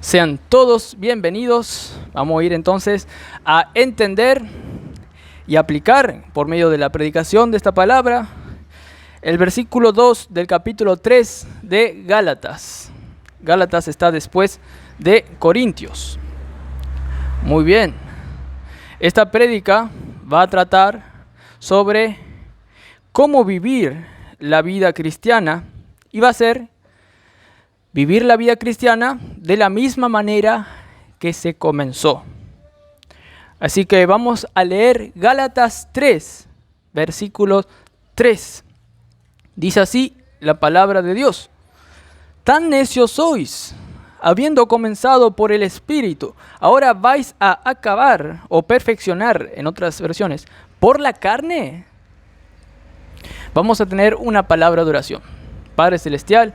Sean todos bienvenidos. Vamos a ir entonces a entender y aplicar por medio de la predicación de esta palabra el versículo 2 del capítulo 3 de Gálatas. Gálatas está después de Corintios. Muy bien. Esta prédica va a tratar sobre cómo vivir la vida cristiana y va a ser vivir la vida cristiana de la misma manera que se comenzó. Así que vamos a leer Gálatas 3, versículo 3. Dice así la palabra de Dios. Tan necios sois, habiendo comenzado por el Espíritu, ahora vais a acabar o perfeccionar, en otras versiones, por la carne. Vamos a tener una palabra de oración. Padre Celestial,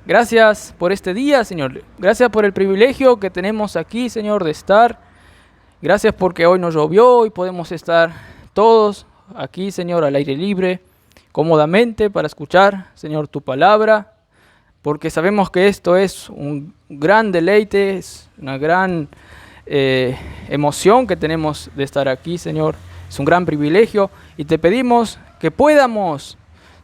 gracias por este día, Señor. Gracias por el privilegio que tenemos aquí, Señor, de estar. Gracias porque hoy no llovió y podemos estar todos aquí, Señor, al aire libre, cómodamente para escuchar, Señor, tu palabra. Porque sabemos que esto es un gran deleite, es una gran emoción que tenemos de estar aquí, Señor. Es un gran privilegio y te pedimos que podamos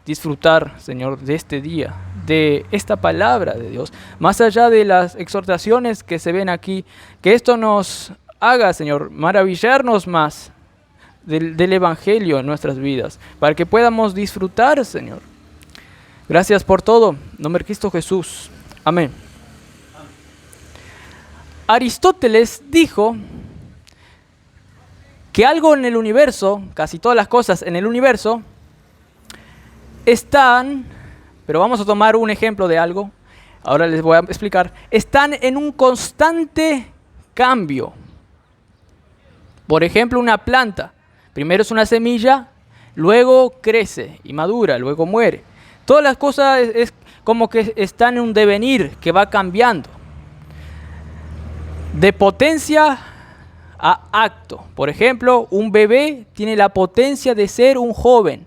disfrutar, Señor, de este día, de esta palabra de Dios, más allá de las exhortaciones que se ven aquí, que esto nos haga, Señor, maravillarnos más del Evangelio en nuestras vidas, para que podamos disfrutar, Señor. Gracias por todo, en nombre de Cristo Jesús. Amén. Aristóteles dijo que algo en el universo, casi todas las cosas en el universo, están, pero vamos a tomar un ejemplo de algo, ahora les voy a explicar, están en un constante cambio. Por ejemplo, una planta, primero es una semilla, luego crece y madura, luego muere. Todas las cosas es como que están en un devenir que va cambiando. De potencia a acto. Por ejemplo, un bebé tiene la potencia de ser un joven.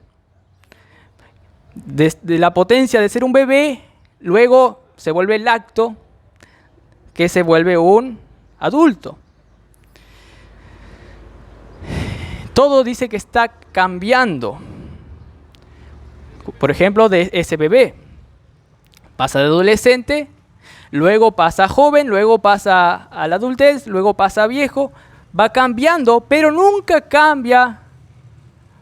De la potencia de ser un bebé, luego se vuelve el acto, que se vuelve un adulto. Todo dice que está cambiando. Por ejemplo, de ese bebé. Pasa de adolescente, luego pasa a joven, luego pasa a la adultez, luego pasa a viejo. Va cambiando, pero nunca cambia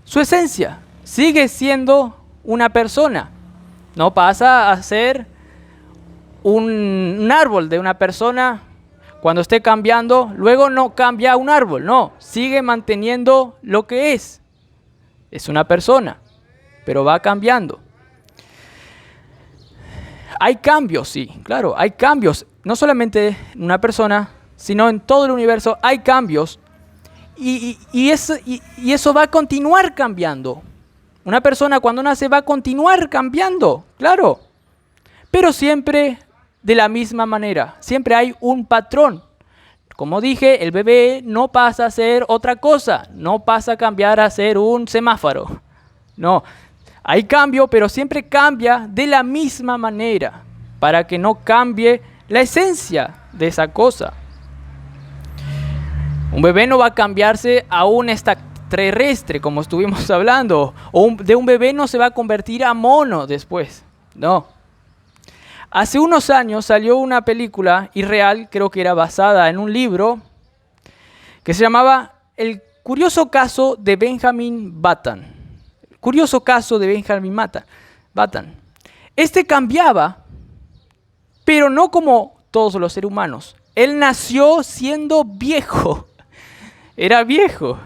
su esencia. Sigue siendo una persona. No pasa a ser un árbol de una persona cuando esté cambiando, luego no cambia un árbol, no, sigue manteniendo lo que es. Es una persona, pero va cambiando. Hay cambios, sí, claro, hay cambios, no solamente en una persona, sino en todo el universo hay cambios y eso va a continuar cambiando. Una persona cuando nace va a continuar cambiando, claro, pero siempre de la misma manera. Siempre hay un patrón. Como dije, el bebé no pasa a ser otra cosa, no pasa a cambiar a ser un semáforo. No, hay cambio, pero siempre cambia de la misma manera, para que no cambie la esencia de esa cosa. Un bebé no va a cambiarse a un extraterrestre, como estuvimos hablando, o de un bebé no se va a convertir a mono después, no. Hace unos años salió una película irreal, creo que era basada en un libro, que se llamaba El curioso caso de Benjamin Button. El curioso caso de Benjamin Button. Este cambiaba, pero no como todos los seres humanos. Él nació siendo viejo, era viejo.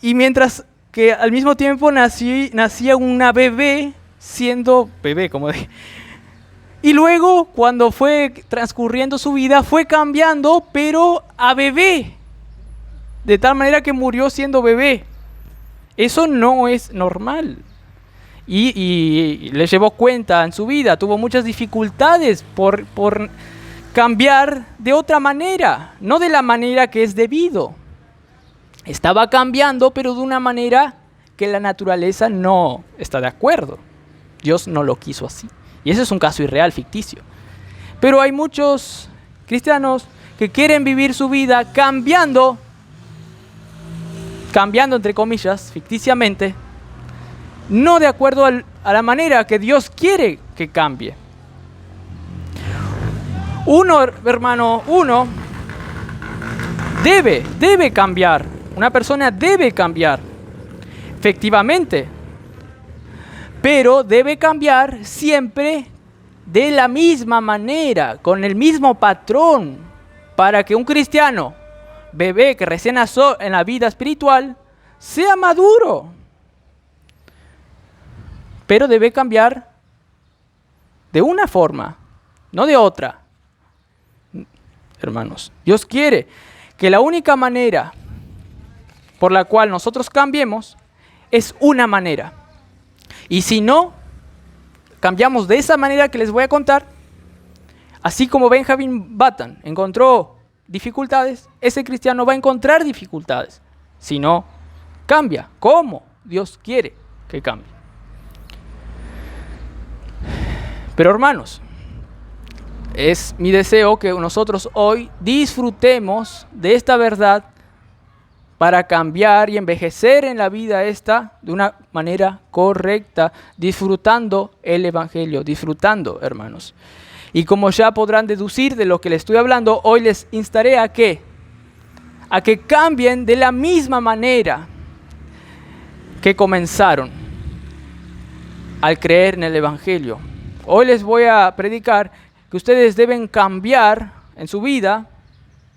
Y mientras que al mismo tiempo nacía una bebé siendo bebé, como dije. Y luego, cuando fue transcurriendo su vida, fue cambiando, pero a bebé. De tal manera que murió siendo bebé. Eso no es normal. Y le llevó cuenta en su vida. Tuvo muchas dificultades por cambiar de otra manera. No de la manera que es debido. Estaba cambiando, pero de una manera que la naturaleza no está de acuerdo. Dios no lo quiso así. Y ese es un caso irreal, ficticio. Pero hay muchos cristianos que quieren vivir su vida cambiando entre comillas, ficticiamente, no de acuerdo a la manera que Dios quiere que cambie. Uno debe cambiar. Una persona debe cambiar, efectivamente. Pero debe cambiar siempre de la misma manera, con el mismo patrón, para que un cristiano, bebé que recién nació en la vida espiritual, sea maduro. Pero debe cambiar de una forma, no de otra. Hermanos, Dios quiere que la única manera por la cual nosotros cambiemos es una manera. Y si no cambiamos de esa manera que les voy a contar, así como Benjamin Button encontró dificultades, ese cristiano va a encontrar dificultades. Si no cambia, ¿cómo Dios quiere que cambie? Pero hermanos, es mi deseo que nosotros hoy disfrutemos de esta verdad para cambiar y envejecer en la vida esta de una manera correcta, disfrutando el Evangelio, disfrutando, hermanos. Y como ya podrán deducir de lo que les estoy hablando, hoy les instaré a que cambien de la misma manera que comenzaron al creer en el Evangelio. Hoy les voy a predicar que ustedes deben cambiar en su vida,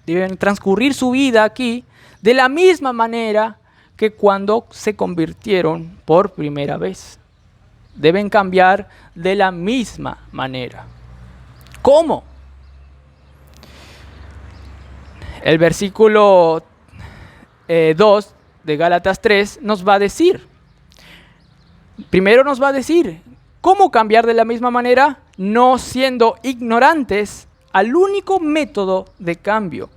deben transcurrir su vida aquí de la misma manera que cuando se convirtieron por primera vez. Deben cambiar de la misma manera. ¿Cómo? El versículo 2 de Gálatas 3 nos va a decir. Primero nos va a decir, ¿cómo cambiar de la misma manera? No siendo ignorantes al único método de cambio.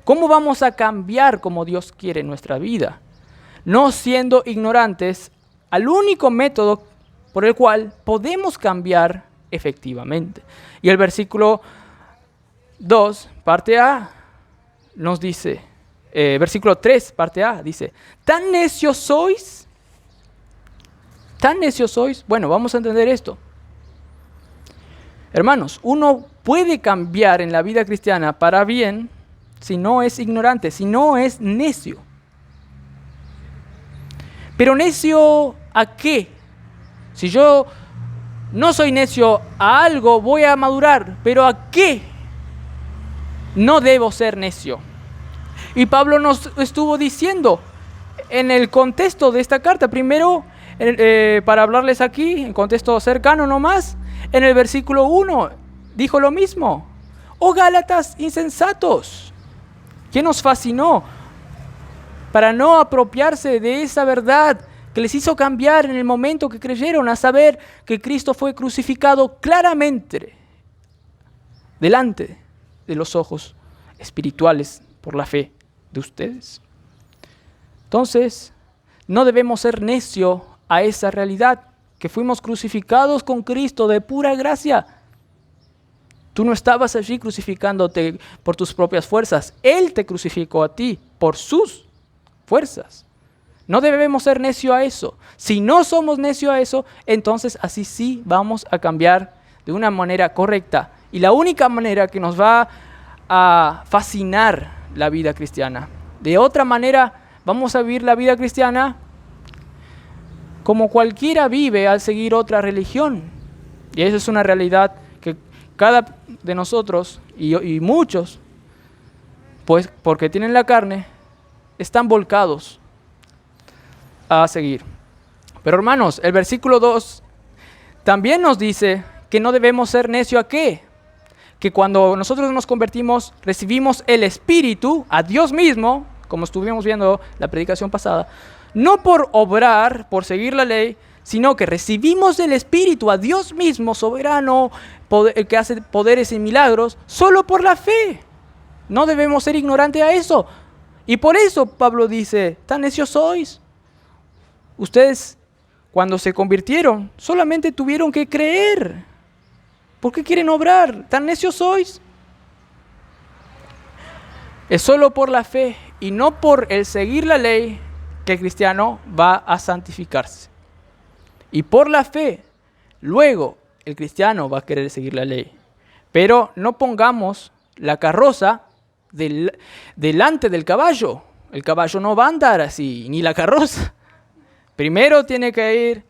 ¿Cómo vamos a cambiar como Dios quiere en nuestra vida? No siendo ignorantes al único método por el cual podemos cambiar efectivamente. Y el versículo 2, parte A, nos dice, versículo 3, parte A, dice, ¿tan necios sois? ¿Tan necios sois? Bueno, vamos a entender esto. Hermanos, uno puede cambiar en la vida cristiana para bien si no es ignorante, si no es necio. Pero necio ¿a qué? Si yo no soy necio a algo, voy a madurar, pero ¿a qué? No debo ser necio. Y Pablo nos estuvo diciendo en el contexto de esta carta, primero para hablarles aquí, en contexto cercano nomás, en el versículo 1 dijo lo mismo. Oh Gálatas insensatos, ¿qué nos fascinó? Para no apropiarse de esa verdad que les hizo cambiar en el momento que creyeron, a saber que Cristo fue crucificado claramente delante de los ojos espirituales por la fe de ustedes. Entonces, no debemos ser necios a esa realidad, que fuimos crucificados con Cristo de pura gracia. Tú no estabas allí crucificándote por tus propias fuerzas. Él te crucificó a ti por sus fuerzas. No debemos ser necios a eso. Si no somos necios a eso, entonces así sí vamos a cambiar de una manera correcta. Y la única manera que nos va a fascinar la vida cristiana. De otra manera, vamos a vivir la vida cristiana como cualquiera vive al seguir otra religión. Y esa es una realidad que cada de nosotros, y muchos, pues porque tienen la carne, están volcados a seguir. Pero hermanos, el versículo 2 también nos dice que no debemos ser necios ¿a qué? Que cuando nosotros nos convertimos, recibimos el Espíritu, a Dios mismo, como estuvimos viendo la predicación pasada, no por obrar, por seguir la ley, sino que recibimos el Espíritu, a Dios mismo, soberano, que hace poderes y milagros, solo por la fe. No debemos ser ignorantes a eso. Y por eso Pablo dice, ¿tan necios sois? Ustedes, cuando se convirtieron, solamente tuvieron que creer. ¿Por qué quieren obrar? ¿Tan necios sois? Es solo por la fe y no por el seguir la ley que el cristiano va a santificarse. Y por la fe, luego el cristiano va a querer seguir la ley. Pero no pongamos la carroza delante del caballo. El caballo no va a andar así, ni la carroza. Primero tiene que ir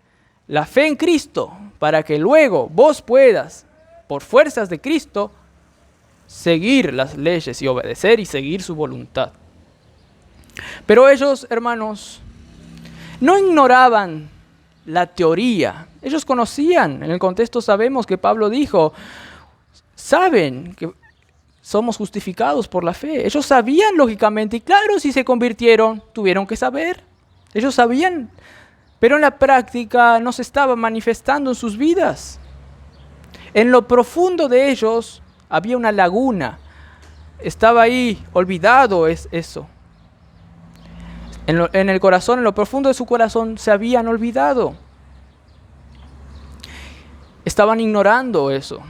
la fe en Cristo para que luego vos puedas, por fuerzas de Cristo, seguir las leyes y obedecer y seguir su voluntad. Pero ellos, hermanos, no ignoraban la teoría. Ellos conocían, en el contexto sabemos que Pablo dijo, saben que somos justificados por la fe. Ellos sabían lógicamente, y claro, si se convirtieron, tuvieron que saber. Ellos sabían, pero en la práctica no se estaba manifestando en sus vidas. En lo profundo de ellos había una laguna. Estaba ahí, olvidado eso. En el corazón, en lo profundo de su corazón, se habían olvidado. Estaban ignorando eso.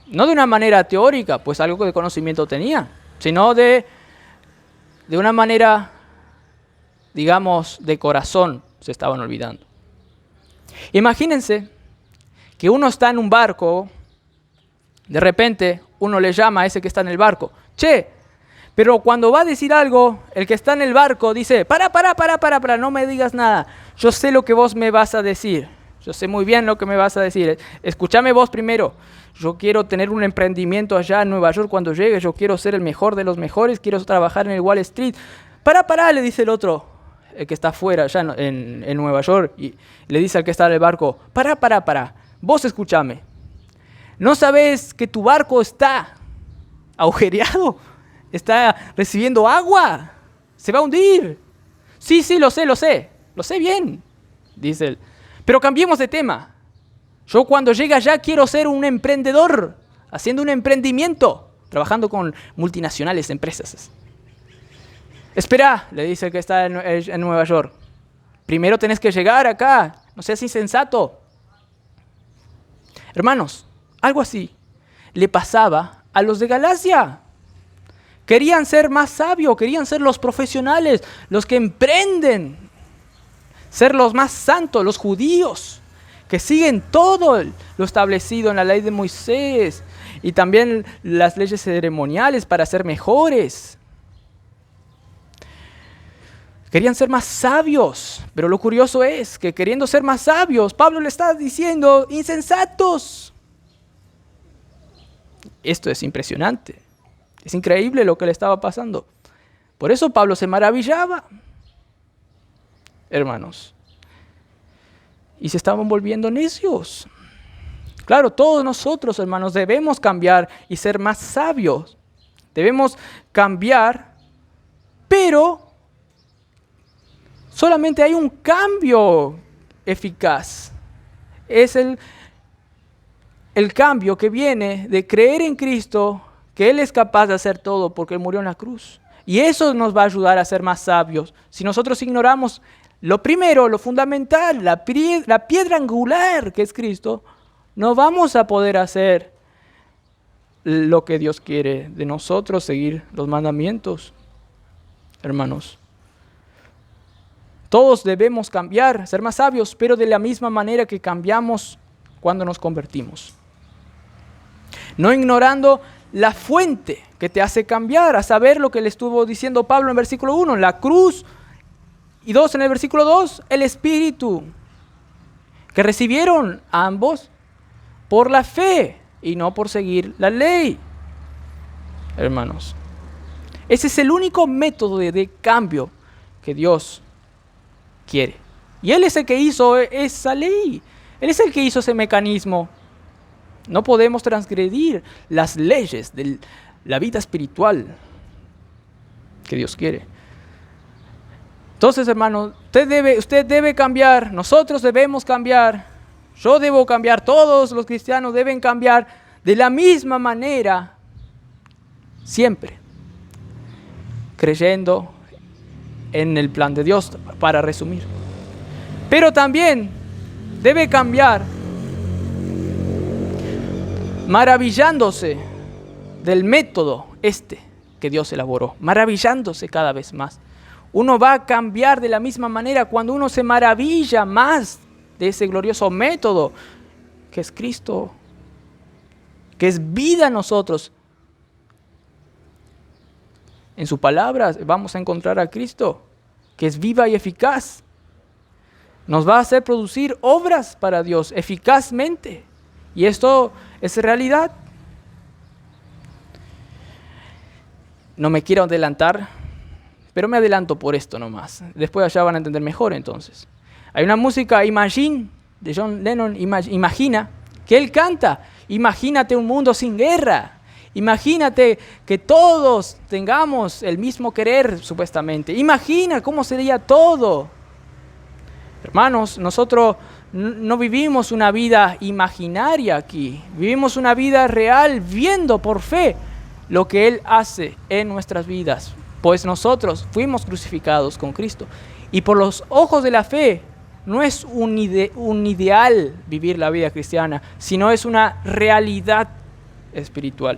No de una manera teórica, pues algo de conocimiento tenía, sino de una manera, digamos, de corazón, se estaban olvidando. Imagínense que uno está en un barco, de repente uno le llama a ese que está en el barco, che, pero cuando va a decir algo, el que está en el barco dice, para, no me digas nada, yo sé lo que vos me vas a decir, yo sé muy bien lo que me vas a decir, escúchame vos primero, yo quiero tener un emprendimiento allá en Nueva York cuando llegue, yo quiero ser el mejor de los mejores, quiero trabajar en el Wall Street, para, le dice el otro, el que está afuera allá en Nueva York, y le dice al que está en el barco, para, vos escúchame, ¿no sabes que tu barco está agujereado? Está recibiendo agua, se va a hundir. Sí, lo sé bien, dice él. Pero cambiemos de tema. Yo cuando llegue allá quiero ser un emprendedor, haciendo un emprendimiento, trabajando con multinacionales, empresas. Espera, le dice el que está en Nueva York. Primero tenés que llegar acá, no seas insensato. Hermanos, algo así le pasaba a los de Galacia. Querían ser más sabios, querían ser los profesionales, los que emprenden, ser los más santos, los judíos, que siguen todo lo establecido en la ley de Moisés y también las leyes ceremoniales para ser mejores. Querían ser más sabios, pero lo curioso es que queriendo ser más sabios, Pablo le está diciendo, insensatos. Esto es impresionante. Es increíble lo que le estaba pasando. Por eso Pablo se maravillaba, hermanos. Y se estaban volviendo necios. Claro, todos nosotros, hermanos, debemos cambiar y ser más sabios. Debemos cambiar, pero solamente hay un cambio eficaz. Es el cambio que viene de creer en Cristo, que Él es capaz de hacer todo porque Él murió en la cruz. Y eso nos va a ayudar a ser más sabios. Si nosotros ignoramos lo primero, lo fundamental, la piedra angular que es Cristo, no vamos a poder hacer lo que Dios quiere de nosotros, seguir los mandamientos, hermanos. Todos debemos cambiar, ser más sabios, pero de la misma manera que cambiamos cuando nos convertimos. No ignorando la fuente que te hace cambiar, a saber lo que le estuvo diciendo Pablo en versículo 1, la cruz, y 2 en el versículo 2, el Espíritu, que recibieron ambos por la fe y no por seguir la ley. Hermanos, ese es el único método de cambio que Dios quiere. Y Él es el que hizo esa ley, Él es el que hizo ese mecanismo. No podemos transgredir las leyes de la vida espiritual que Dios quiere. Entonces, hermano, usted debe cambiar, nosotros debemos cambiar, yo debo cambiar, todos los cristianos deben cambiar de la misma manera, siempre, creyendo en el plan de Dios, para resumir. Pero también debe cambiar maravillándose del método que Dios elaboró, maravillándose cada vez más. Uno va a cambiar de la misma manera cuando uno se maravilla más de ese glorioso método que es Cristo, que es vida en nosotros. En su palabra vamos a encontrar a Cristo, que es viva y eficaz. Nos va a hacer producir obras para Dios eficazmente. Y esto es realidad. No me quiero adelantar, pero me adelanto por esto nomás. Después allá van a entender mejor entonces. Hay una música, Imagine, de John Lennon, Imagina, que él canta. Imagínate un mundo sin guerra. Imagínate que todos tengamos el mismo querer, supuestamente. Imagina cómo sería todo. Hermanos, nosotros no vivimos una vida imaginaria aquí. Vivimos una vida real, viendo por fe lo que Él hace en nuestras vidas. Pues nosotros fuimos crucificados con Cristo. Y por los ojos de la fe, no es un ideal vivir la vida cristiana, sino es una realidad espiritual.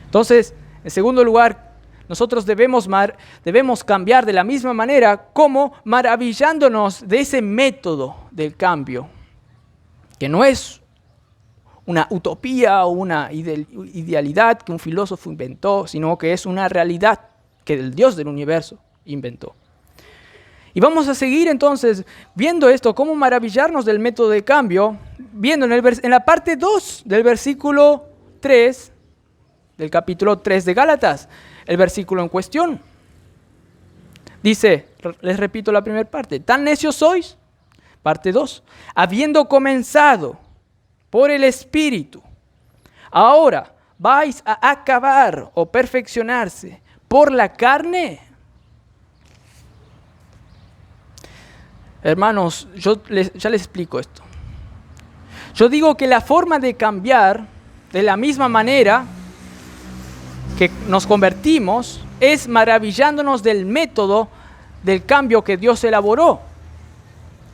Entonces, en segundo lugar, nosotros debemos cambiar de la misma manera, como maravillándonos de ese método del cambio, que no es una utopía o una idealidad que un filósofo inventó, sino que es una realidad que el Dios del universo inventó. Y vamos a seguir entonces viendo esto, cómo maravillarnos del método de cambio, viendo en la parte 2 del versículo 3, del capítulo 3 de Gálatas, el versículo en cuestión. Dice, les repito la primera parte, ¿tan necios sois? Parte 2, habiendo comenzado por el Espíritu, ahora vais a acabar o perfeccionarse por la carne. Hermanos, ya les explico esto. Yo digo que la forma de cambiar de la misma manera que nos convertimos es maravillándonos del método del cambio que Dios elaboró.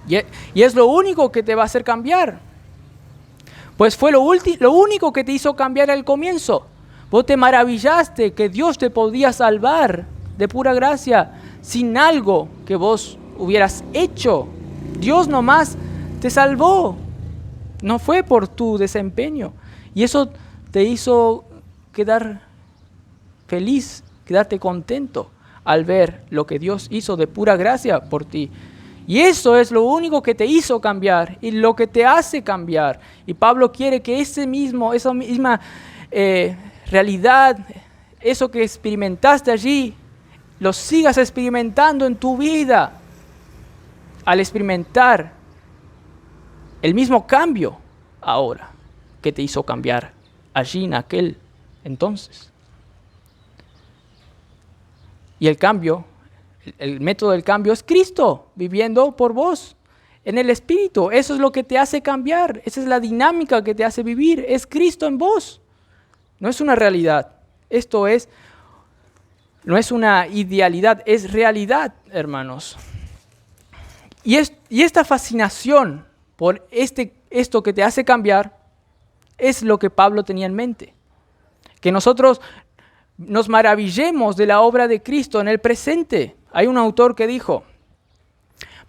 Y es lo único que te va a hacer cambiar. Pues fue lo único que te hizo cambiar al comienzo. Vos te maravillaste que Dios te podía salvar de pura gracia sin algo que vos hubieras hecho. Dios nomás te salvó. No fue por tu desempeño. Y eso te hizo quedar feliz, quedarte contento al ver lo que Dios hizo de pura gracia por ti. Y eso es lo único que te hizo cambiar y lo que te hace cambiar. Y Pablo quiere que esa misma realidad, eso que experimentaste allí, lo sigas experimentando en tu vida. Al experimentar el mismo cambio ahora que te hizo cambiar allí en aquel entonces. Y el cambio, el método del cambio es Cristo viviendo por vos en el Espíritu. Eso es lo que te hace cambiar. Esa es la dinámica que te hace vivir. Es Cristo en vos. No es una realidad. No es una idealidad, es realidad, hermanos. Y esta fascinación por esto que te hace cambiar es lo que Pablo tenía en mente. Que nosotros nos maravillemos de la obra de Cristo en el presente. Hay un autor que dijo,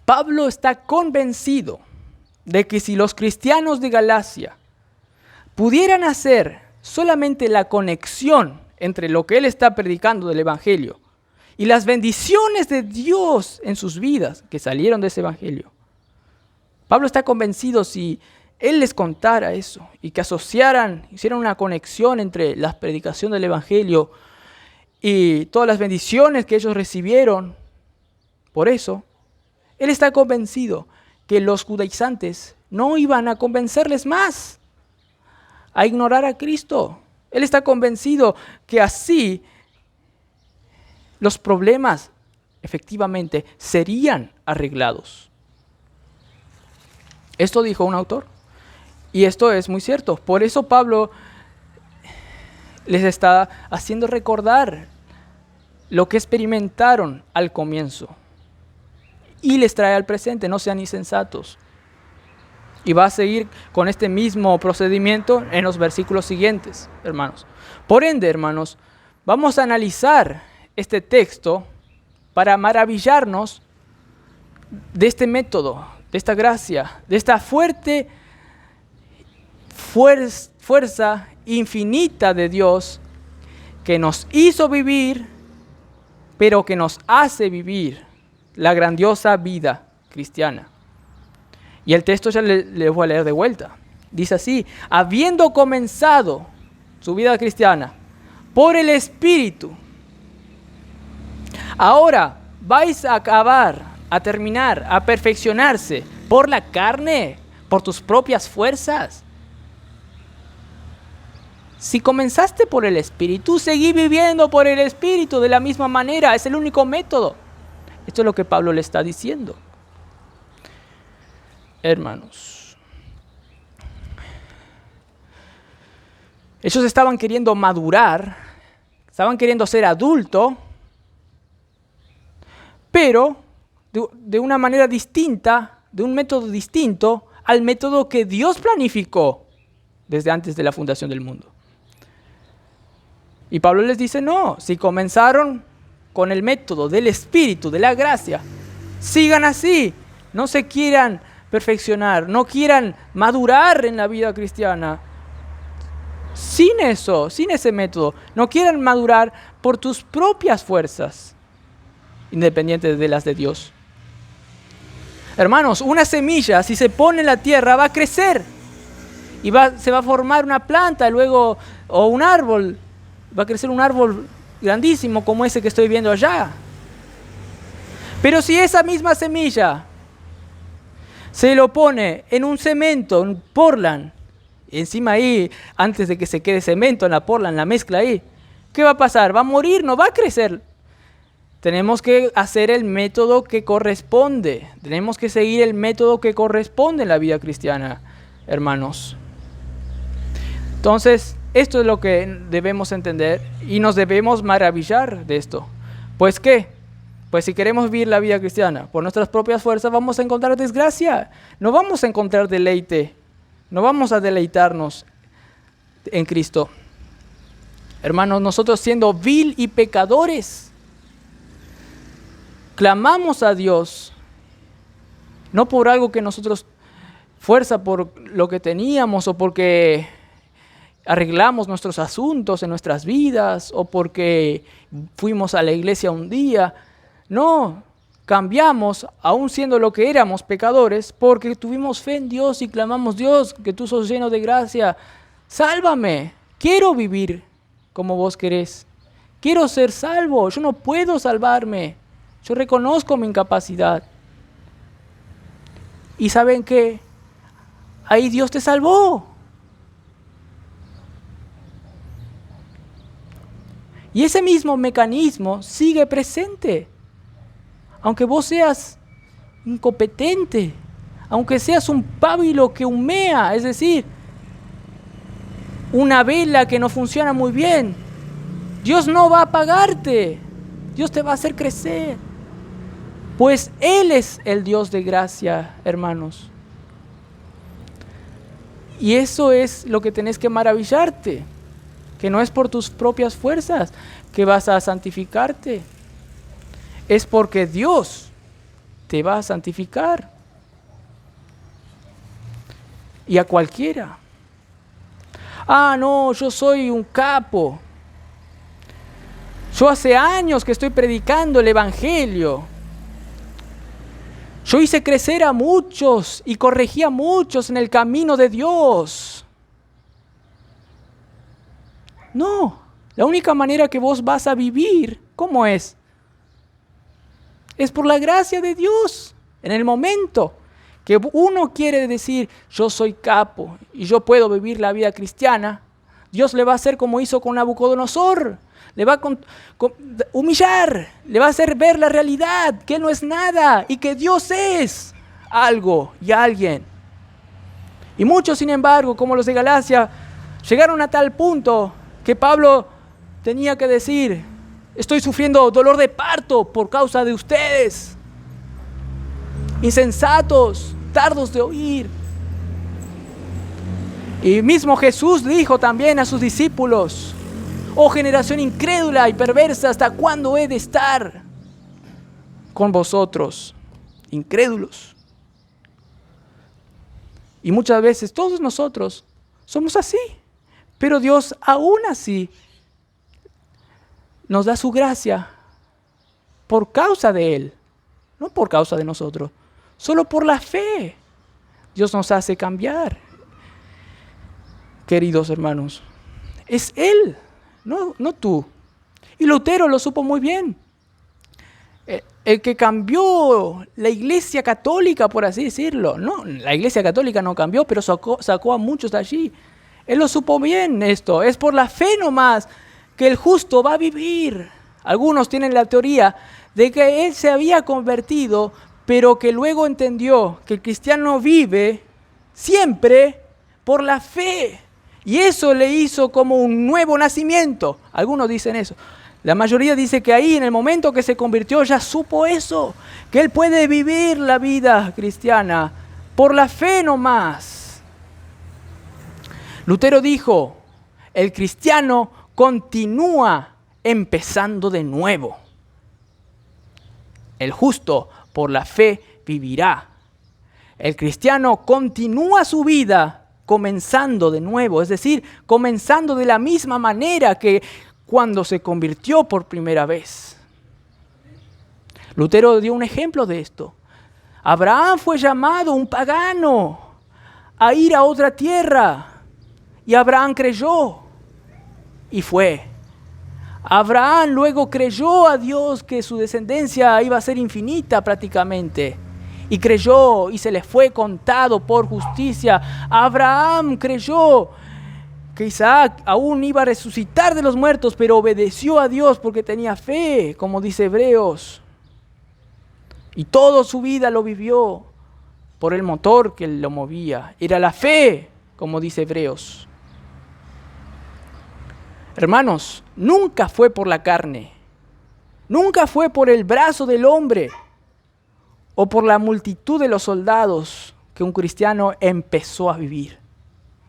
Pablo está convencido de que si los cristianos de Galacia pudieran hacer solamente la conexión entre lo que él está predicando del Evangelio y las bendiciones de Dios en sus vidas que salieron de ese Evangelio, Pablo está convencido si él les contara eso y que hicieran una conexión entre la predicación del Evangelio y todas las bendiciones que ellos recibieron por eso, él está convencido que los judaizantes no iban a convencerles más a ignorar a Cristo. Él está convencido que así los problemas efectivamente serían arreglados. Esto dijo un autor. Y esto es muy cierto. Por eso Pablo les está haciendo recordar lo que experimentaron al comienzo. Y les trae al presente, no sean insensatos. Y va a seguir con este mismo procedimiento en los versículos siguientes, hermanos. Por ende, hermanos, vamos a analizar este texto para maravillarnos de este método, de esta gracia, de esta fuerte fuerza infinita de Dios que nos hizo vivir, pero que nos hace vivir la grandiosa vida cristiana. Y el texto ya le voy a leer de vuelta. Dice así: habiendo comenzado su vida cristiana por el Espíritu, ahora vais a acabar, a terminar, a perfeccionarse por la carne, por tus propias fuerzas. Si comenzaste por el Espíritu, seguí viviendo por el Espíritu de la misma manera. Es el único método. Esto es lo que Pablo le está diciendo. Hermanos, ellos estaban queriendo madurar, estaban queriendo ser adultos, pero de una manera distinta, de un método distinto al método que Dios planificó desde antes de la fundación del mundo. Y Pablo les dice, no, si comenzaron con el método del Espíritu, de la gracia, sigan así, no se quieran perfeccionar, no quieran madurar en la vida cristiana. Sin eso, sin ese método, no quieran madurar por tus propias fuerzas, independientes de las de Dios. Hermanos, una semilla, si se pone en la tierra, va a crecer y se va a formar una planta, luego, o un árbol. Va a crecer un árbol grandísimo como ese que estoy viendo allá. Pero si esa misma semilla se lo pone en un cemento, en Portland, encima ahí, antes de que se quede cemento en la Portland, la mezcla ahí, ¿qué va a pasar? ¿Va a morir? ¿No va a crecer? Tenemos que hacer el método que corresponde. Tenemos que seguir el método que corresponde en la vida cristiana, hermanos. Entonces, esto es lo que debemos entender y nos debemos maravillar de esto. ¿Pues qué? Pues si queremos vivir la vida cristiana por nuestras propias fuerzas, vamos a encontrar desgracia. No vamos a encontrar deleite. No vamos a deleitarnos en Cristo. Hermanos, nosotros siendo vil y pecadores, clamamos a Dios, no por algo que nosotros fuerza por lo que teníamos o porque arreglamos nuestros asuntos en nuestras vidas o porque fuimos a la iglesia un día. No, cambiamos, aún siendo lo que éramos pecadores, porque tuvimos fe en Dios y clamamos: Dios, que tú sos lleno de gracia, sálvame, quiero vivir como vos querés, quiero ser salvo, yo no puedo salvarme, yo reconozco mi incapacidad. ¿Y saben qué? Ahí Dios te salvó. Y ese mismo mecanismo sigue presente. Aunque vos seas incompetente, aunque seas un pábilo que humea, es decir, una vela que no funciona muy bien, Dios no va a apagarte, Dios te va a hacer crecer. Pues Él es el Dios de gracia, hermanos. Y eso es lo que tenés que maravillarte. Que no es por tus propias fuerzas que vas a santificarte. Es porque Dios te va a santificar. Y a cualquiera. Ah, no, yo soy un capo. Yo hace años que estoy predicando el Evangelio. Yo hice crecer a muchos y corregí a muchos en el camino de Dios. No, la única manera que vos vas a vivir, ¿cómo es? Es por la gracia de Dios. En el momento que uno quiere decir, yo soy capo y yo puedo vivir la vida cristiana, Dios le va a hacer como hizo con Nabucodonosor. Le va a humillar, le va a hacer ver la realidad, que Él no es nada y que Dios es algo y alguien. Y muchos, sin embargo, como los de Galacia, llegaron a tal punto que Pablo tenía que decir: estoy sufriendo dolor de parto por causa de ustedes, insensatos, tardos de oír. Y mismo Jesús dijo también a sus discípulos: Oh generación incrédula y perversa, ¿hasta cuándo he de estar con vosotros? Incrédulos. Y muchas veces todos nosotros somos así. Pero Dios aún así nos da su gracia por causa de Él, no por causa de nosotros, solo por la fe. Dios nos hace cambiar. Queridos hermanos, es Él, no tú. Y Lutero lo supo muy bien. El que cambió la Iglesia Católica, por así decirlo. No, la Iglesia Católica no cambió, pero sacó a muchos de allí. Él lo supo bien esto. Es por la fe nomás que el justo va a vivir. Algunos tienen la teoría de que él se había convertido, pero que luego entendió que el cristiano vive siempre por la fe. Y eso le hizo como un nuevo nacimiento. Algunos dicen eso. La mayoría dice que ahí, en el momento que se convirtió, ya supo eso. Que él puede vivir la vida cristiana por la fe nomás. Lutero dijo, el cristiano continúa empezando de nuevo. El justo por la fe vivirá. El cristiano continúa su vida comenzando de nuevo, es decir, comenzando de la misma manera que cuando se convirtió por primera vez. Lutero dio un ejemplo de esto. Abraham fue llamado un pagano a ir a otra tierra y Abraham creyó y fue. Abraham luego creyó a Dios que su descendencia iba a ser infinita prácticamente. Y creyó y se le fue contado por justicia. Abraham creyó que Isaac aún iba a resucitar de los muertos, pero obedeció a Dios porque tenía fe, como dice Hebreos. Y toda su vida lo vivió por el motor que lo movía. Era la fe, como dice Hebreos. Hermanos, nunca fue por la carne. Nunca fue por el brazo del hombre o por la multitud de los soldados que un cristiano empezó a vivir.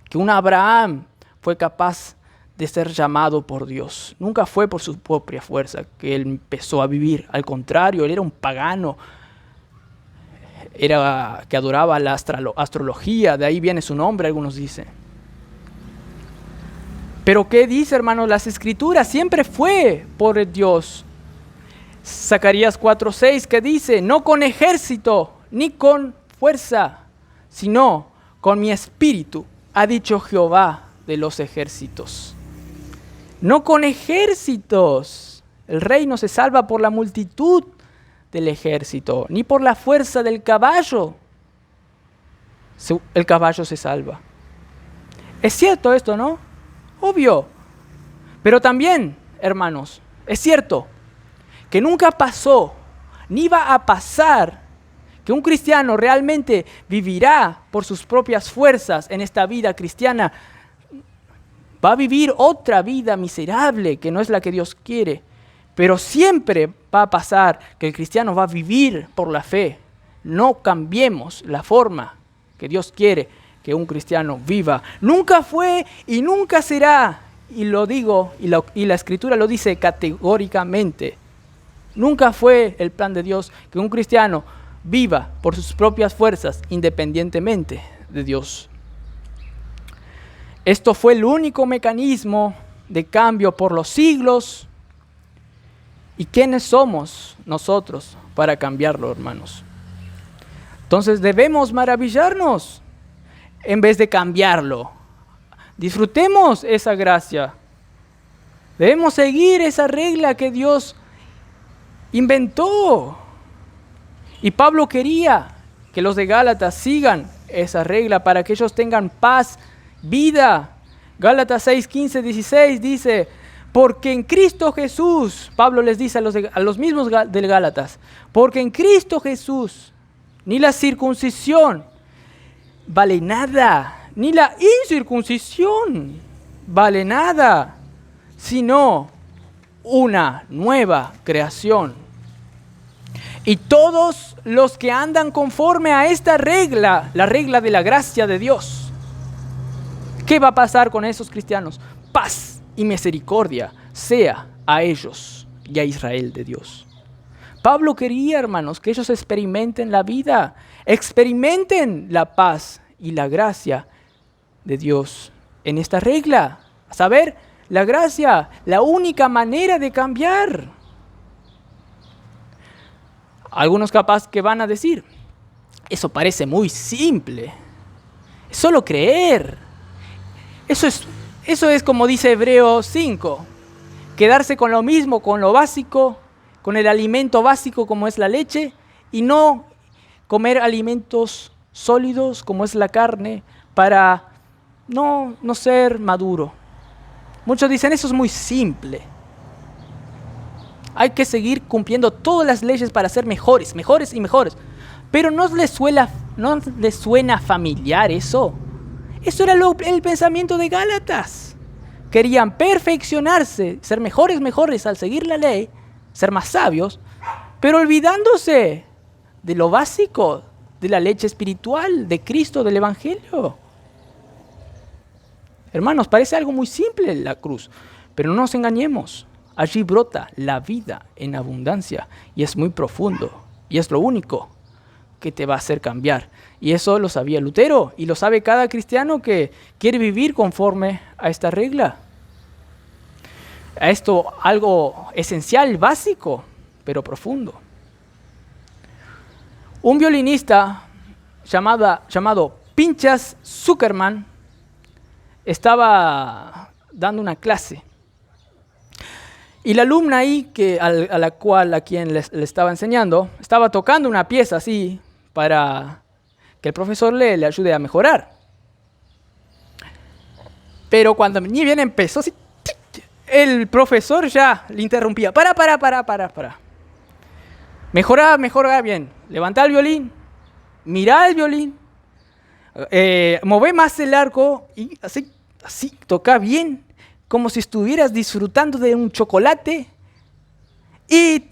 Que un Abraham fue capaz de ser llamado por Dios. Nunca fue por su propia fuerza que él empezó a vivir. Al contrario, él era un pagano. Era que adoraba la astrología. De ahí viene su nombre, algunos dicen. Pero ¿qué dice, hermanos? Las Escrituras siempre fue por Dios. Zacarías 4:6 que dice, no con ejército ni con fuerza, sino con mi espíritu, ha dicho Jehová de los ejércitos. No con ejércitos. El rey no se salva por la multitud del ejército, ni por la fuerza del caballo. El caballo se salva. Es cierto esto, ¿no? Obvio. Pero también, hermanos, es cierto que nunca pasó, ni va a pasar, que un cristiano realmente vivirá por sus propias fuerzas en esta vida cristiana. Va a vivir otra vida miserable, que no es la que Dios quiere. Pero siempre va a pasar que el cristiano va a vivir por la fe. No cambiemos la forma que Dios quiere que un cristiano viva. Nunca fue y nunca será, y lo digo, y la Escritura lo dice categóricamente. Nunca fue el plan de Dios que un cristiano viva por sus propias fuerzas independientemente de Dios. Esto fue el único mecanismo de cambio por los siglos. ¿Y quiénes somos nosotros para cambiarlo, hermanos? Entonces debemos maravillarnos en vez de cambiarlo. Disfrutemos esa gracia. Debemos seguir esa regla que Dios inventó. Y Pablo quería que los de Gálatas sigan esa regla para que ellos tengan paz, vida. Gálatas 6, 15, 16 dice, porque en Cristo Jesús, Pablo les dice a los mismos del Gálatas, porque en Cristo Jesús ni la circuncisión vale nada, ni la incircuncisión vale nada, sino una nueva creación. Y todos los que andan conforme a esta regla, la regla de la gracia de Dios, ¿qué va a pasar con esos cristianos? Paz, y misericordia sea a ellos y a Israel de Dios. Pablo quería, hermanos, que ellos experimenten la vida, experimenten la paz y la gracia de Dios en esta regla. A saber, la gracia, la única manera de cambiar. Algunos capaz que van a decir, eso parece muy simple, es solo creer. Eso es como dice Hebreos 5, quedarse con lo mismo, con lo básico, con el alimento básico como es la leche, y no comer alimentos sólidos como es la carne para no ser maduro. Muchos dicen, eso es muy simple. Hay que seguir cumpliendo todas las leyes para ser mejores, mejores y mejores. Pero ¿no les suena familiar eso? Eso era el pensamiento de Gálatas. Querían perfeccionarse, ser mejores al seguir la ley, ser más sabios, pero olvidándose de lo básico, de la leche espiritual, de Cristo, del Evangelio. Hermanos, parece algo muy simple la cruz, pero no nos engañemos. Allí brota la vida en abundancia y es muy profundo y es lo único que te va a hacer cambiar. Y eso lo sabía Lutero y lo sabe cada cristiano que quiere vivir conforme a esta regla. A esto algo esencial, básico, pero profundo. Un violinista llamado Pinchas Zuckerman estaba dando una clase. Y la alumna ahí, a quien le estaba enseñando, estaba tocando una pieza así para que el profesor le ayude a mejorar. Pero cuando ni bien empezó, así, el profesor ya le interrumpía. Para. Mejorá bien. Levantá el violín, mirá el violín, mové más el arco y así tocá bien, como si estuvieras disfrutando de un chocolate, y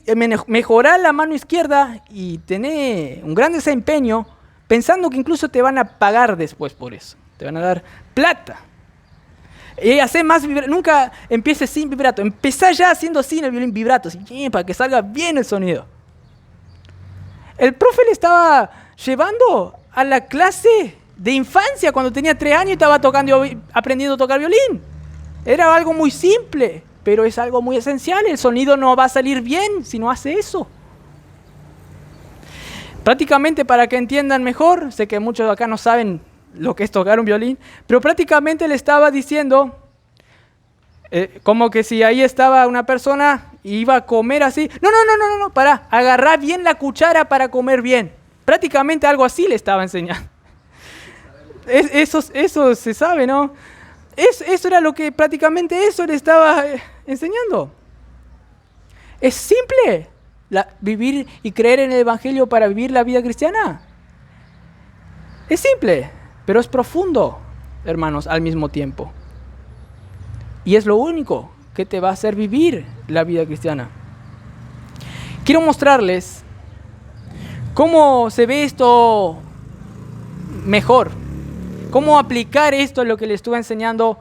mejorá la mano izquierda y tener un gran desempeño, pensando que incluso te van a pagar después por eso, te van a dar plata. Y hacer más vibrato, nunca empieces sin vibrato, empezá ya haciendo sin el violín vibrato, así, para que salga bien el sonido. El profe le estaba llevando a la clase de infancia cuando tenía 3 años y estaba aprendiendo a tocar violín. Era algo muy simple, pero es algo muy esencial. El sonido no va a salir bien si no hace eso. Prácticamente, para que entiendan mejor, sé que muchos acá no saben lo que es tocar un violín, pero prácticamente le estaba diciendo, como que si ahí estaba una persona y iba a comer así, no, pará, agarrá bien la cuchara para comer bien. Prácticamente algo así le estaba enseñando. Eso se sabe, ¿no? Eso era lo que prácticamente eso le estaba enseñando. Es simple vivir y creer en el Evangelio para vivir la vida cristiana. Es simple, pero es profundo, hermanos, al mismo tiempo. Y es lo único que te va a hacer vivir la vida cristiana. Quiero mostrarles cómo se ve esto mejor. Cómo aplicar esto a lo que les estuve enseñando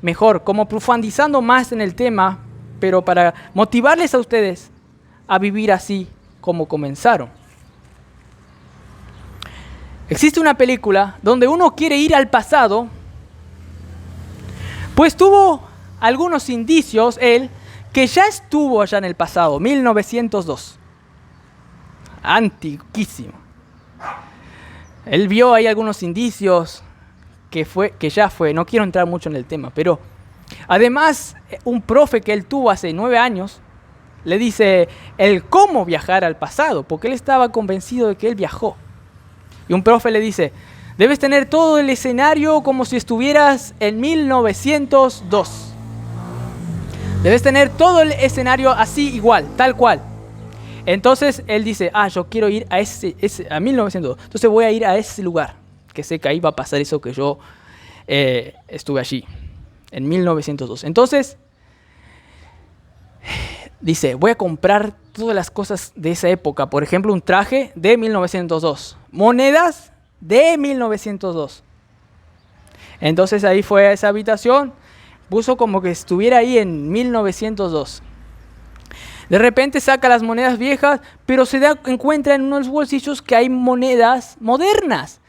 mejor. Cómo profundizando más en el tema, pero para motivarles a ustedes a vivir así como comenzaron. Existe una película donde uno quiere ir al pasado, pues tuvo algunos indicios, él, que ya estuvo allá en el pasado, 1902. Antiquísimo. Él vio ahí algunos indicios que ya fue. No quiero entrar mucho en el tema, pero además un profe que él tuvo hace 9 años le dice el cómo viajar al pasado, porque él estaba convencido de que él viajó. Y un profe le dice, debes tener todo el escenario como si estuvieras en 1902. Debes tener todo el escenario así igual, tal cual. Entonces él dice, yo quiero ir a 1902. Entonces voy a ir a ese lugar, que sé que ahí va a pasar eso que yo estuve allí, en 1902. Entonces dice, voy a comprar todas las cosas de esa época. Por ejemplo, un traje de 1902. Monedas de 1902. Entonces ahí fue a esa habitación, Puso como que estuviera ahí en 1902. De repente saca las monedas viejas, pero encuentra en unos bolsillos que hay monedas modernas.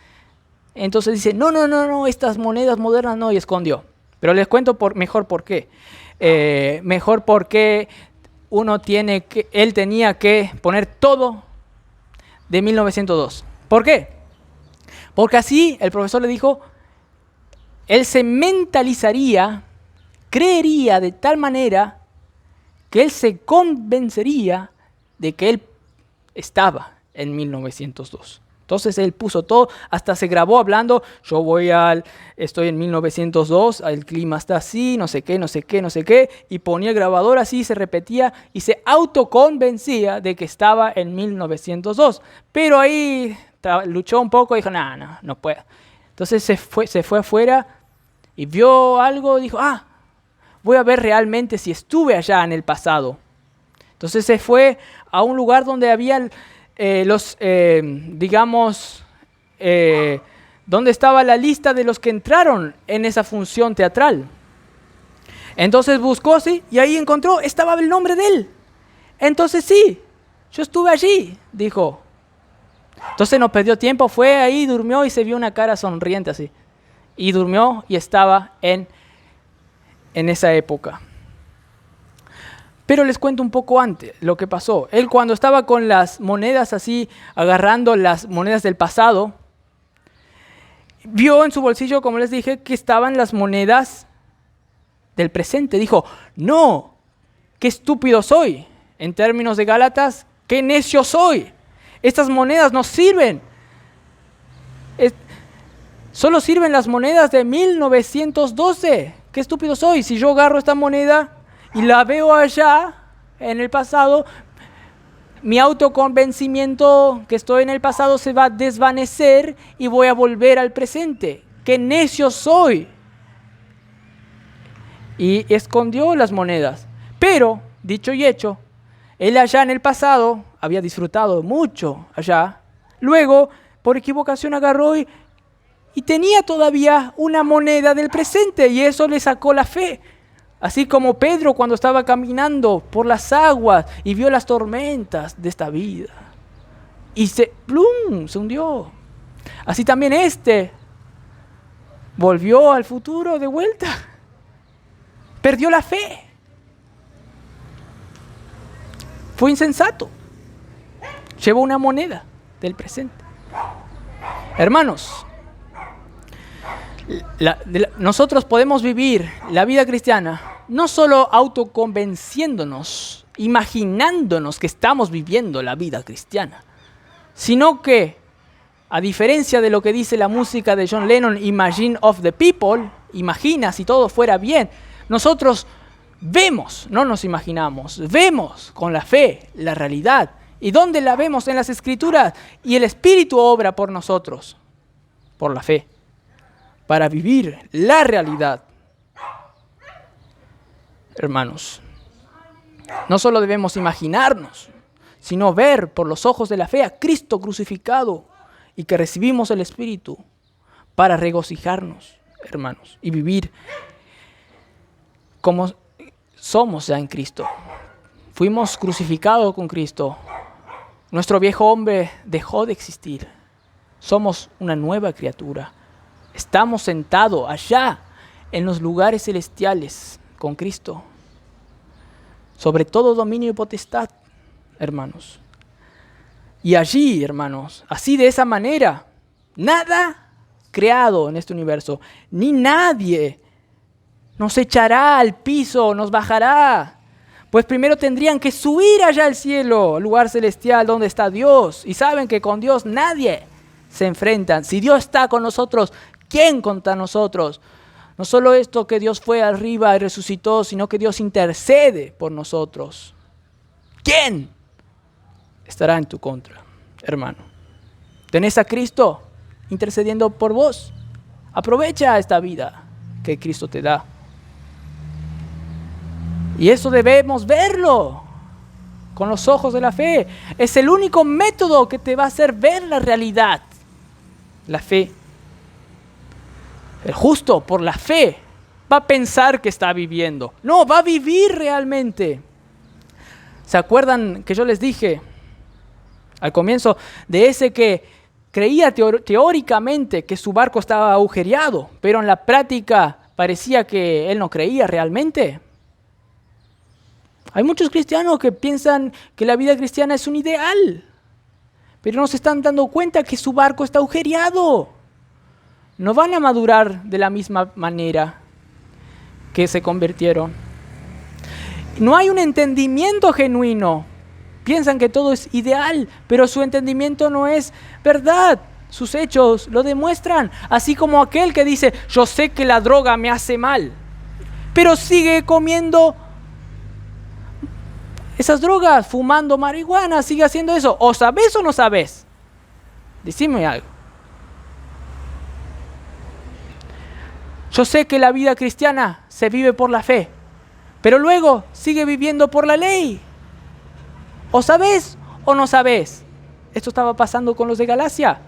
Entonces dice, no, estas monedas modernas no, y escondió. Pero les cuento mejor por qué. Mejor porque él tenía que poner todo de 1902. ¿Por qué? Porque así el profesor le dijo, él se mentalizaría, creería de tal manera que él se convencería de que él estaba en 1902. Entonces él puso todo, hasta se grabó hablando, estoy en 1902, el clima está así, no sé qué, y ponía el grabador así, se repetía y se autoconvencía de que estaba en 1902. Pero ahí luchó un poco y dijo, no puedo. Entonces se fue afuera y vio algo y dijo, voy a ver realmente si estuve allá en el pasado. Entonces se fue a un lugar donde había donde estaba la lista de los que entraron en esa función teatral. Entonces buscó, sí, y ahí estaba el nombre de él. Entonces sí, yo estuve allí, dijo. Entonces no perdió tiempo, fue ahí, durmió y se vio una cara sonriente así. Y durmió y estaba en esa época. Pero les cuento un poco antes lo que pasó. Él cuando estaba con las monedas así, agarrando las monedas del pasado, vio en su bolsillo, como les dije, que estaban las monedas del presente. Dijo, no, qué estúpido soy. En términos de Gálatas, qué necio soy. Estas monedas no sirven. Solo sirven las monedas de 1912. Qué estúpido soy. Si yo agarro esta moneda y la veo allá, en el pasado, mi autoconvencimiento que estoy en el pasado se va a desvanecer y voy a volver al presente. ¡Qué necio soy! Y escondió las monedas. Pero, dicho y hecho, él allá en el pasado había disfrutado mucho allá. Luego, por equivocación agarró y tenía todavía una moneda del presente y eso le sacó la fe. Así como Pedro cuando estaba caminando por las aguas y vio las tormentas de esta vida. Y se hundió. Así también volvió al futuro de vuelta. Perdió la fe. Fue insensato. Llevó una moneda del presente. Hermanos, nosotros podemos vivir la vida cristiana no solo autoconvenciéndonos, imaginándonos que estamos viviendo la vida cristiana, sino que, a diferencia de lo que dice la música de John Lennon, Imagine of the People, imagina si todo fuera bien, nosotros vemos, no nos imaginamos, vemos con la fe la realidad. ¿Y dónde la vemos? En las Escrituras. Y el Espíritu obra por nosotros, por la fe, para vivir la realidad. Hermanos, no solo debemos imaginarnos, sino ver por los ojos de la fe a Cristo crucificado y que recibimos el Espíritu para regocijarnos, hermanos, y vivir como somos ya en Cristo. Fuimos crucificados con Cristo. Nuestro viejo hombre dejó de existir. Somos una nueva criatura. Estamos sentados allá en los lugares celestiales con Cristo. Sobre todo dominio y potestad, hermanos. Y allí, hermanos, así de esa manera, nada creado en este universo, ni nadie nos echará al piso, nos bajará. Pues primero tendrían que subir allá al cielo, al lugar celestial donde está Dios. Y saben que con Dios nadie se enfrenta. Si Dios está con nosotros, ¿quién contra nosotros? No solo esto que Dios fue arriba y resucitó, sino que Dios intercede por nosotros. ¿Quién estará en tu contra, hermano? ¿Tenés a Cristo intercediendo por vos? Aprovecha esta vida que Cristo te da. Y eso debemos verlo con los ojos de la fe. Es el único método que te va a hacer ver la realidad. La fe. El justo por la fe va a pensar que está viviendo. No, va a vivir realmente. ¿Se acuerdan que yo les dije al comienzo de ese que creía teóricamente que su barco estaba agujereado, pero en la práctica parecía que él no creía realmente? Hay muchos cristianos que piensan que la vida cristiana es un ideal, pero no se están dando cuenta que su barco está agujereado. No van a madurar de la misma manera que se convirtieron. No hay un entendimiento genuino. Piensan que todo es ideal, pero su entendimiento no es verdad. Sus hechos lo demuestran. Así como aquel que dice, yo sé que la droga me hace mal, pero sigue comiendo esas drogas, fumando marihuana, sigue haciendo eso. ¿O sabes o no sabes? Decime algo. Yo sé que la vida cristiana se vive por la fe, pero luego sigue viviendo por la ley. ¿O sabes o no sabes? Esto estaba pasando con los de Galacia.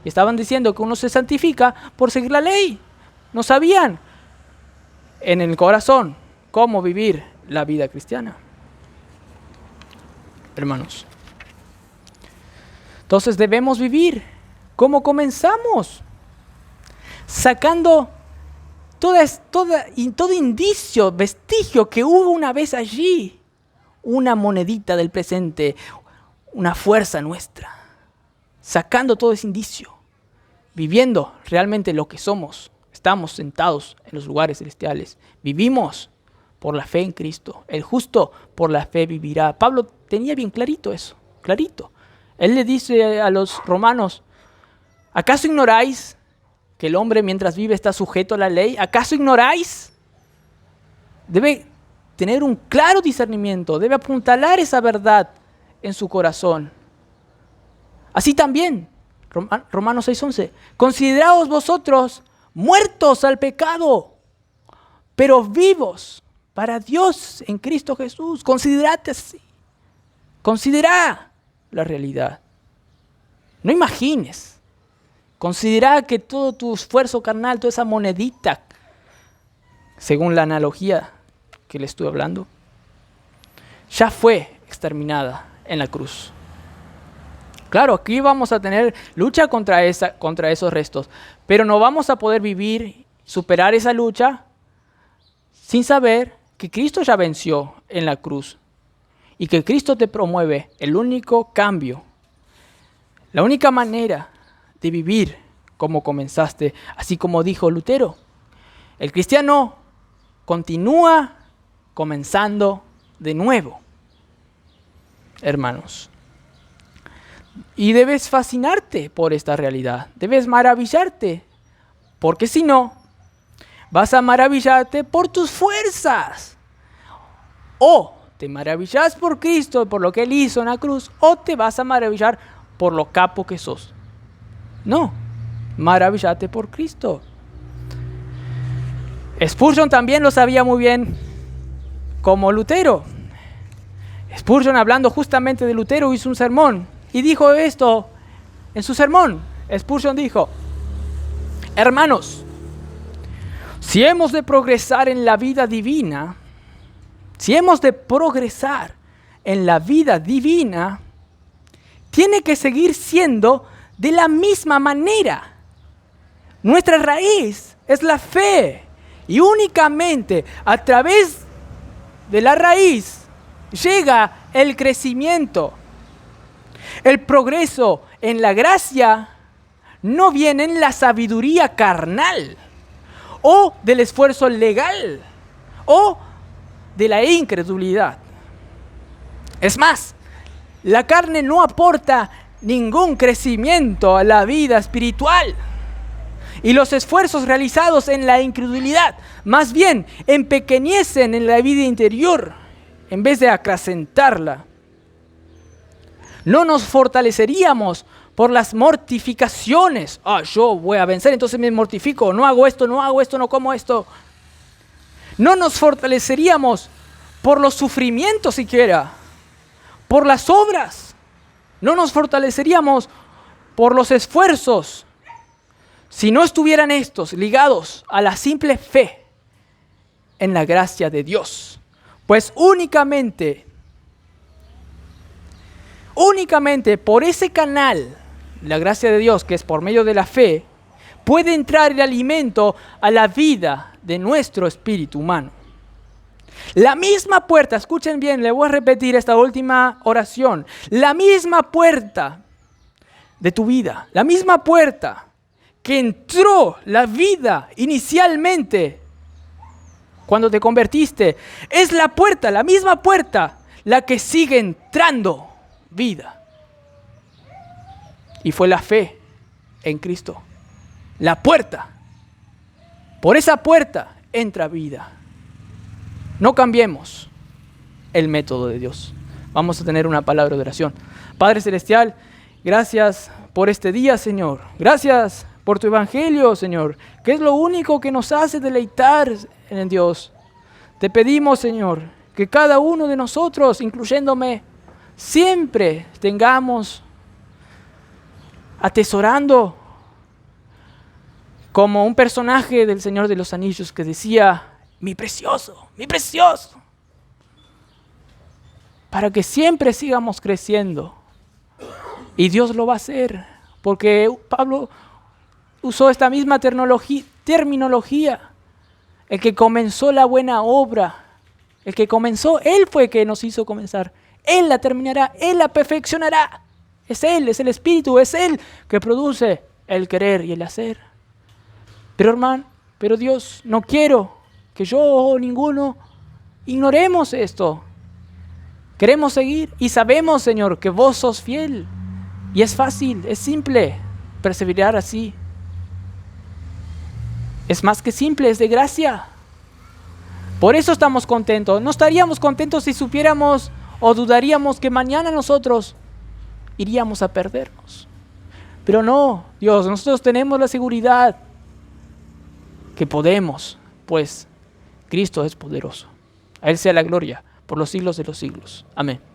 Estaban diciendo que uno se santifica por seguir la ley. No sabían en el corazón cómo vivir la vida cristiana. Hermanos, entonces debemos vivir como comenzamos, sacando todo indicio, vestigio que hubo una vez allí, una monedita del presente, una fuerza nuestra, sacando todo ese indicio, viviendo realmente lo que somos. Estamos sentados en los lugares celestiales, vivimos por la fe en Cristo. El justo por la fe vivirá. Pablo tenía bien clarito eso, clarito. Él le dice a los romanos, ¿acaso ignoráis que el hombre mientras vive está sujeto a la ley? ¿Acaso ignoráis? Debe tener un claro discernimiento, debe apuntalar esa verdad en su corazón. Así también, Romanos 6:11, consideraos vosotros muertos al pecado, pero vivos para Dios en Cristo Jesús. Considerate así. Considera la realidad. No imagines. Considera que todo tu esfuerzo carnal, toda esa monedita, según la analogía que le estuve hablando, ya fue exterminada en la cruz. Claro, aquí vamos a tener lucha contra esos restos, pero no vamos a poder vivir, superar esa lucha sin saber que Cristo ya venció en la cruz y que Cristo te promueve el único cambio, la única manera de vivir como comenzaste, así como dijo Lutero. El cristiano continúa comenzando de nuevo, hermanos. Y debes fascinarte por esta realidad, debes maravillarte, porque si no, vas a maravillarte por tus fuerzas. O te maravillas por Cristo, por lo que Él hizo en la cruz, o te vas a maravillar por lo capo que sos. No, maravillate por Cristo. Spurgeon también lo sabía muy bien como Lutero. Spurgeon, hablando justamente de Lutero, hizo un sermón y dijo esto en su sermón. Spurgeon dijo: hermanos, si hemos de progresar en la vida divina, tiene que seguir siendo de la misma manera. Nuestra raíz es la fe y únicamente a través de la raíz llega el crecimiento. El progreso en la gracia no viene en la sabiduría carnal o del esfuerzo legal o de la incredulidad. Es más, la carne no aporta ningún crecimiento a la vida espiritual. Y los esfuerzos realizados en la incredulidad más bien empequeñecen en la vida interior en vez de acrecentarla. No nos fortaleceríamos por las mortificaciones. Yo voy a vencer, entonces me mortifico. No hago esto, no como esto. No nos fortaleceríamos por los sufrimientos siquiera, por las obras. No nos fortaleceríamos por los esfuerzos si no estuvieran estos ligados a la simple fe en la gracia de Dios. Pues únicamente por ese canal, la gracia de Dios, que es por medio de la fe, puede entrar el alimento a la vida de nuestro espíritu humano. La misma puerta, escuchen bien, le voy a repetir esta última oración. La misma puerta de tu vida, la misma puerta que entró la vida inicialmente cuando te convertiste, es la puerta, la misma puerta, la que sigue entrando vida. Y fue la fe en Cristo. La puerta. Por esa puerta entra vida. No cambiemos el método de Dios. Vamos a tener una palabra de oración. Padre Celestial, gracias por este día, Señor. Gracias por tu evangelio, Señor, que es lo único que nos hace deleitar en Dios. Te pedimos, Señor, que cada uno de nosotros, incluyéndome, siempre tengamos atesorando como un personaje del Señor de los Anillos que decía, mi precioso, para que siempre sigamos creciendo. Y Dios lo va a hacer, porque Pablo usó esta misma terminología. El que comenzó la buena obra, el que comenzó, Él fue el que nos hizo comenzar. Él la terminará, Él la perfeccionará. Es Él, es el Espíritu, es Él que produce el querer y el hacer. Pero Dios, no quiero que yo o ninguno ignoremos esto. Queremos seguir y sabemos, Señor, que vos sos fiel. Y es fácil, es simple perseverar así. Es más que simple, es de gracia. Por eso estamos contentos. No estaríamos contentos si supiéramos o dudaríamos que mañana nosotros iríamos a perdernos. Pero no, Dios, nosotros tenemos la seguridad que podemos, pues Cristo es poderoso. A Él sea la gloria por los siglos de los siglos. Amén.